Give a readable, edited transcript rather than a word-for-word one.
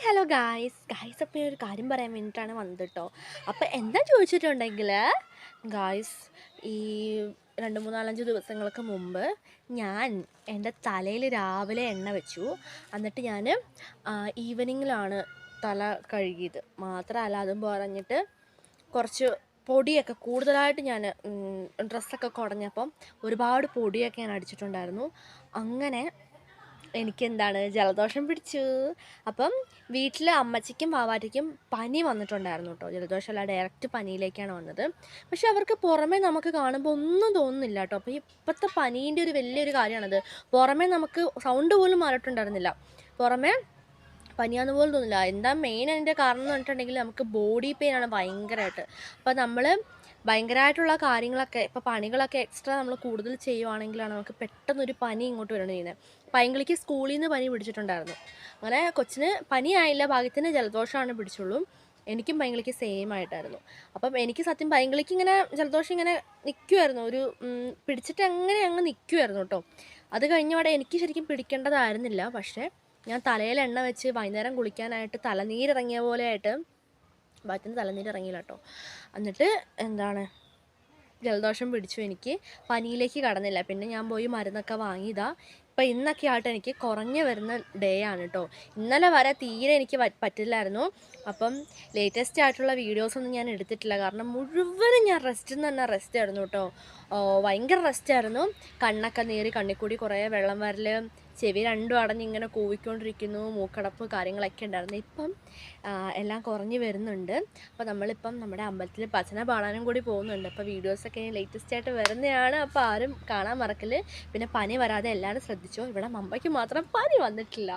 Hello guys അപ്പോൾ ഒരു കാര്യം പറയാൻ വേണ്ടിയിട്ടാണ് വന്നത് കേട്ടോ. അപ്പോൾ എന്താ ചോദിച്ചിട്ടുണ്ടെങ്കിൽ ഗായ്സ്, ഈ 2, 3, 4, 5 ദിവസങ്ങൾക്ക് മുമ്പ് ഞാൻ എൻ്റെ തലയിൽ രാവിലെ എണ്ണ വെച്ചു. എന്നിട്ട് ഞാൻ ഈവനിങ്ങിലാണ് തല കഴുകിയത്. മാത്രമല്ല അതും പറഞ്ഞിട്ട് കുറച്ച് പൊടിയൊക്കെ കൂടുതലായിട്ട് ഞാൻ ഡ്രസ്സൊക്കെ കുടഞ്ഞപ്പം ഒരുപാട് പൊടിയൊക്കെ ഞാൻ അടിച്ചിട്ടുണ്ടായിരുന്നു. അങ്ങനെ എനിക്കെന്താണ് ജലദോഷം പിടിച്ചു. അപ്പം വീട്ടിൽ അമ്മച്ചിക്കും വാവാറ്റിക്കും പനി വന്നിട്ടുണ്ടായിരുന്നു കേട്ടോ. ജലദോഷമല്ല, ഡയറക്റ്റ് പനിയിലേക്കാണ് വന്നത്. പക്ഷെ അവർക്ക് പുറമേ നമുക്ക് കാണുമ്പോൾ ഒന്നും തോന്നുന്നില്ല കേട്ടോ. അപ്പോൾ ഇപ്പോഴത്തെ പനീൻ്റെ ഒരു വലിയൊരു കാര്യമാണത്. പുറമേ നമുക്ക് സൗണ്ട് പോലും മാറിയിട്ടുണ്ടായിരുന്നില്ല. പുറമേ പനിയാന്ന് പോലും തോന്നില്ല. എന്താ മെയിൻ അതിൻ്റെ കാരണം എന്ന് പറഞ്ഞിട്ടുണ്ടെങ്കിൽ നമുക്ക് ബോഡി പെയിനാണ് ഭയങ്കരമായിട്ട്. അപ്പോൾ നമ്മൾ ഭയങ്കരമായിട്ടുള്ള കാര്യങ്ങളൊക്കെ, ഇപ്പോൾ പണികളൊക്കെ എക്സ്ട്രാ നമ്മൾ കൂടുതൽ ചെയ്യുവാണെങ്കിലാണ് നമുക്ക് പെട്ടെന്നൊരു പനി ഇങ്ങോട്ട് വരണം ചെയ്യുന്നത്. പൈങ്കിളിക്ക് സ്കൂളിൽ നിന്ന് പനി പിടിച്ചിട്ടുണ്ടായിരുന്നു. അങ്ങനെ കൊച്ചിന് പനിയായില്ല, ഭാഗ്യത്തിന് ജലദോഷമാണ് പിടിച്ചുള്ളൂ. എനിക്കും പൈങ്കിളിക്ക് സെയിം ആയിട്ടായിരുന്നു. അപ്പം എനിക്ക് സത്യം പൈങ്കിളിക്ക് ഇങ്ങനെ ജലദോഷം ഇങ്ങനെ നിൽക്കുമായിരുന്നു, ഒരു പിടിച്ചിട്ട് അങ്ങ് നിൽക്കുമായിരുന്നു കേട്ടോ. അത് കഴിഞ്ഞപാടെ എനിക്ക് ശരിക്കും പിടിക്കേണ്ടതായിരുന്നില്ല. പക്ഷേ ഞാൻ തലയിൽ എണ്ണ വെച്ച് വൈകുന്നേരം കുളിക്കാനായിട്ട് തലനീരിറങ്ങിയ പോലെ ആയിട്ട് ഭാഗ്യത്തിന് തലനീരിറങ്ങിയില്ല കേട്ടോ. എന്നിട്ട് എന്താണ് ജലദോഷം പിടിച്ചു. എനിക്ക് പനിയിലേക്ക് കടന്നില്ല. പിന്നെ ഞാൻ പോയി മരുന്നൊക്കെ വാങ്ങിയതാ. ഇപ്പം ഇന്നൊക്കെ ആയിട്ട് എനിക്ക് കുറഞ്ഞു വരുന്ന ഡേ ആണ് കേട്ടോ. ഇന്നലെ വരെ തീരെ എനിക്ക് പറ്റില്ലായിരുന്നു. അപ്പം ലേറ്റസ്റ്റ് ആയിട്ടുള്ള വീഡിയോസൊന്നും ഞാൻ എടുത്തിട്ടില്ല. കാരണം മുഴുവനും ഞാൻ റെസ്റ്റ് ആയിരുന്നു കേട്ടോ. ഭയങ്കര റെസ്റ്റായിരുന്നു. കണ്ണൊക്കെ നീറി, കണ്ണിക്കൂടി കുറേ വെള്ളം വരൽ, ചെവി രണ്ടും അടഞ്ഞിങ്ങനെ കൂവിക്കൊണ്ടിരിക്കുന്നു, മൂക്കടപ്പ് കാര്യങ്ങളൊക്കെ ഉണ്ടായിരുന്നു. ഇപ്പം എല്ലാം കുറഞ്ഞു വരുന്നുണ്ട്. അപ്പോൾ നമ്മളിപ്പം നമ്മുടെ അമ്പലത്തിൽ ഭജന പാടാനും കൂടി പോകുന്നുണ്ട്. അപ്പോൾ വീഡിയോസൊക്കെ ലേറ്റസ്റ്റ് ആയിട്ട് വരുന്നതാണ്. അപ്പോൾ ആരും കാണാൻ മറക്കല്. പിന്നെ പനി വരാതെ എല്ലാവരും ശ്രദ്ധിച്ചോ. ഇവിടെ മമ്പയ്ക്ക് മാത്രം പനി വന്നിട്ടില്ല.